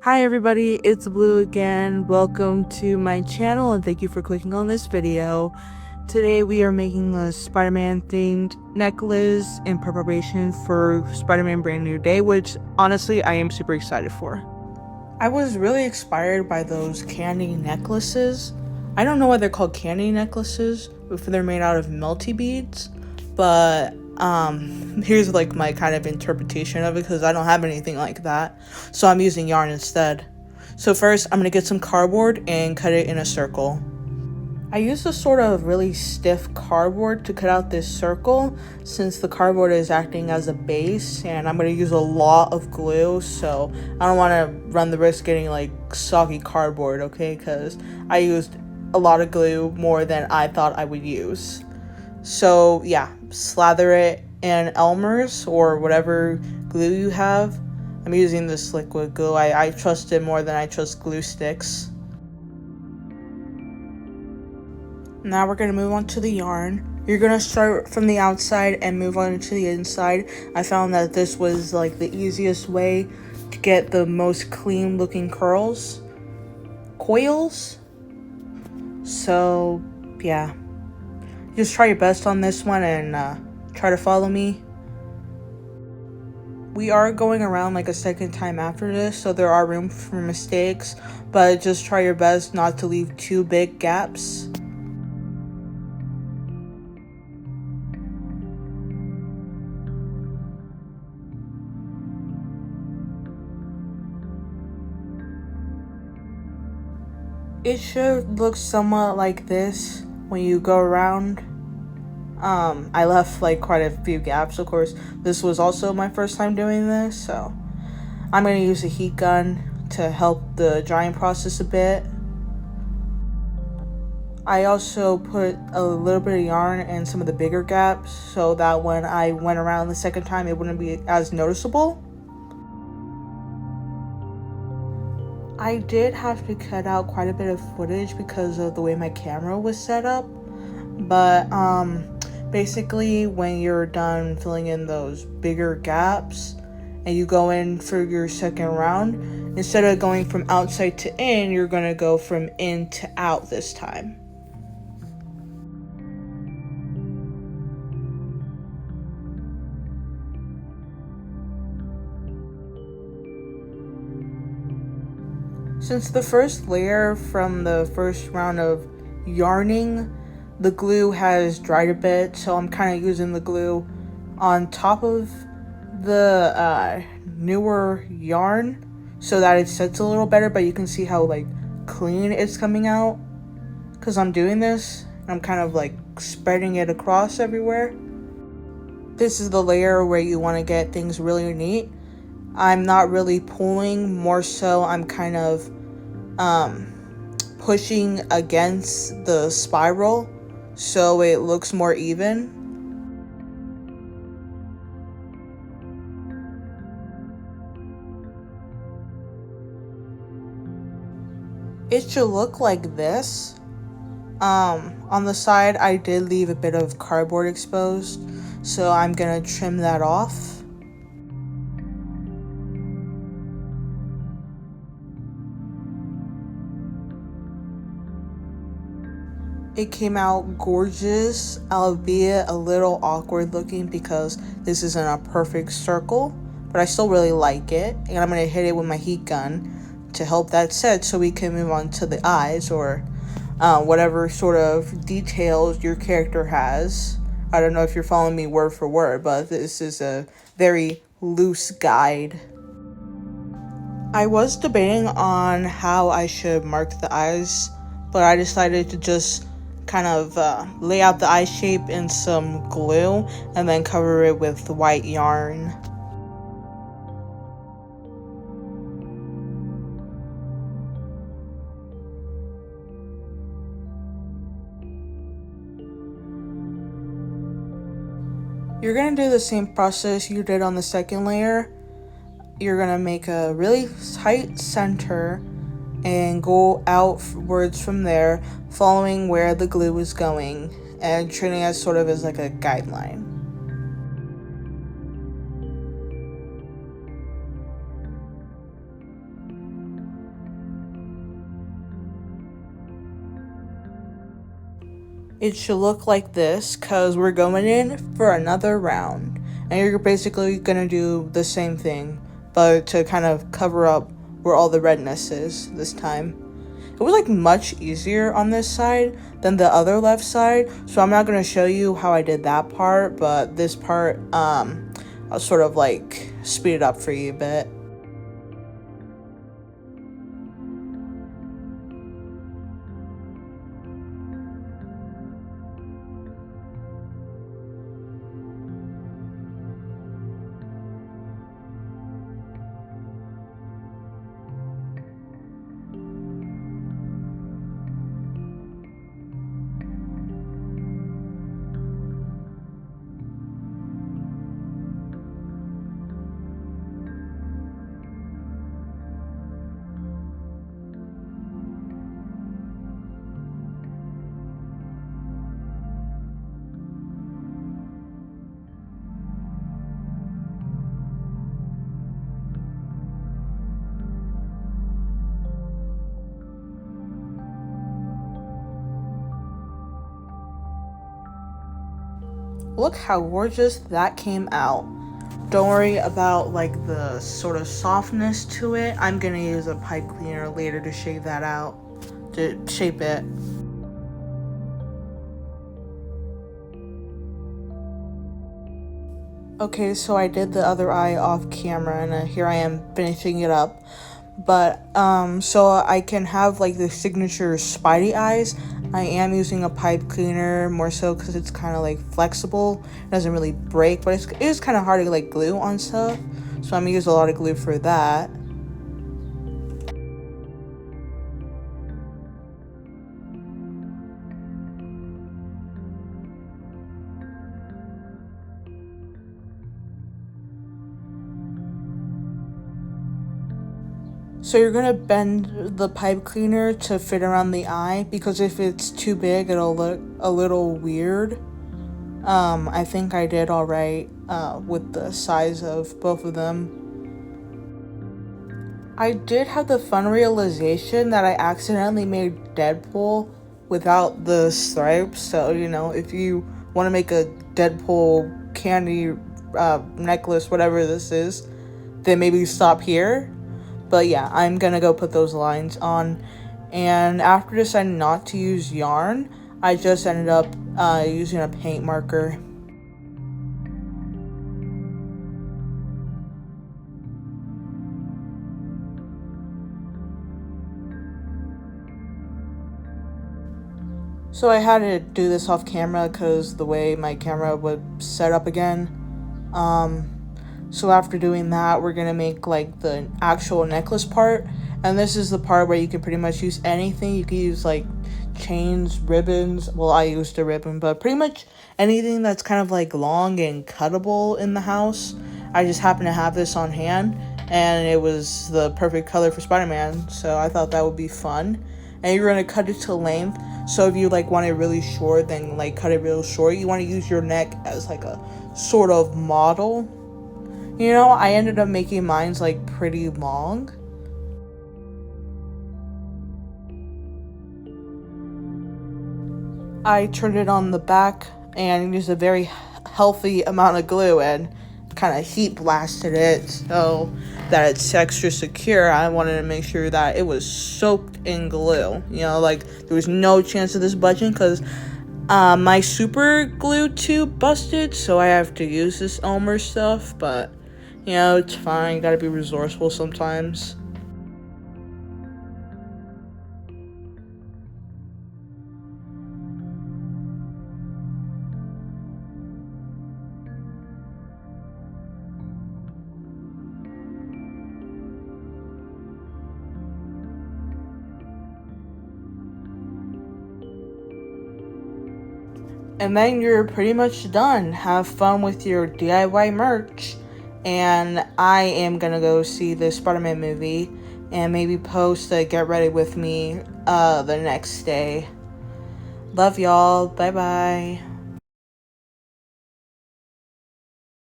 Hi everybody, it's Blue again. Welcome to my channel and thank you for clicking on this video. Today we are making a Spider-Man themed necklace in preparation for Spider-Man Brand New Day, which honestly I am super excited for. I was really inspired by those candy necklaces. I don't know why they're called candy necklaces if they're made out of melty beads, but here's like my kind of interpretation of it because I don't have anything like that, so I'm using yarn instead. So first I'm gonna get some cardboard and cut it in a circle. I used a sort of really stiff cardboard to cut out this circle since the cardboard is acting as a base, and I'm going to use a lot of glue, so I don't want to run the risk getting like soggy cardboard, okay, because I used a lot of glue, more than I thought I would use. So yeah, slather it in Elmer's or whatever glue you have. I'm using this liquid glue. I trust it more than I trust glue sticks. Now we're going to move on to the yarn. You're going to start from the outside and move on to the inside. I found that this was like the easiest way to get the most clean looking coils. So yeah, just try your best on this one and try to follow me. We are going around like a second time after this, so there are room for mistakes, but just try your best not to leave too big gaps. It should look somewhat like this when you go around. I left like quite a few gaps, of course. This was also my first time doing this, so I'm going to use a heat gun to help the drying process a bit. I also put a little bit of yarn in some of the bigger gaps so that when I went around the second time it wouldn't be as noticeable. I did have to cut out quite a bit of footage because of the way my camera was set up, but basically when you're done filling in those bigger gaps and you go in for your second round, instead of going from outside to in, you're going to go from in to out this time. Since the first layer from the first round of yarning, the glue has dried a bit, so I'm kind of using the glue on top of the newer yarn so that it sets a little better, but you can see how like clean it's coming out because I'm doing this. I'm kind of like spreading it across everywhere. This is the layer where you want to get things really neat. I'm not really pulling, more so I'm kind of pushing against the spiral so it looks more even. It should look like this. On the side I did leave a bit of cardboard exposed, so I'm gonna trim that off. It came out gorgeous, albeit a little awkward looking because this isn't a perfect circle, but I still really like it, and I'm going to hit it with my heat gun to help that set so we can move on to the eyes or whatever sort of details your character has. I don't know if you're following me word for word, but this is a very loose guide. I was debating on how I should mark the eyes, but I decided to just kind of lay out the eye shape in some glue and then cover it with white yarn. You're going to do the same process you did on the second layer. You're going to make a really tight center and go outwards from there, following where the glue is going and treating it sort of as like a guideline. it should look like this because we're going in for another round. And you're basically going to do the same thing, but to kind of cover up where all the redness is this time. It was like much easier on this side than the other left side, so I'm not going to show you how I did that part, but this part, I'll sort of like speed it up for you a bit. Look how gorgeous that came out. Don't worry about like the sort of softness to it. I'm gonna use a pipe cleaner later to shave that out, to shape it. Okay, so I did the other eye off camera and here I am finishing it up. But so I can have like the signature Spidey eyes, I am using a pipe cleaner more so because it's kind of like flexible. It doesn't really break, but it is kind of hard to like glue on stuff, so I'm gonna use a lot of glue for that. So you're gonna bend the pipe cleaner to fit around the eye, because if it's too big it'll look a little weird. I think I did alright with the size of both of them. I did have the fun realization that I accidentally made Deadpool without the stripes, so you know, if you want to make a Deadpool candy necklace, whatever this is, then maybe stop here. But yeah, I'm gonna go put those lines on. And after deciding not to use yarn, I just ended up using a paint marker. So I had to do this off camera because the way my camera would set up again. So after doing that, we're gonna make like the actual necklace part, and this is the part where you can pretty much use anything. You can use like chains, ribbons. Well, I used a ribbon, but pretty much anything that's kind of like long and cuttable in the house. I just happen to have this on hand, and it was the perfect color for Spider-Man, so I thought that would be fun. And you're gonna cut it to length, so if you like want it really short, then like cut it real short. You want to use your neck as like a sort of model. You know, I ended up making mine's like pretty long. I turned it on the back and used a very healthy amount of glue and kind of heat blasted it so that it's extra secure. I wanted to make sure that it was soaked in glue. You know, like there was no chance of this budging because my super glue tube busted, so I have to use this Elmer stuff, but you know, it's fine. You gotta be resourceful sometimes. And then you're pretty much done. Have fun with your DIY merch. And I am gonna go see the Spider-Man movie and maybe post a get ready with me the next day. Love y'all. Bye bye.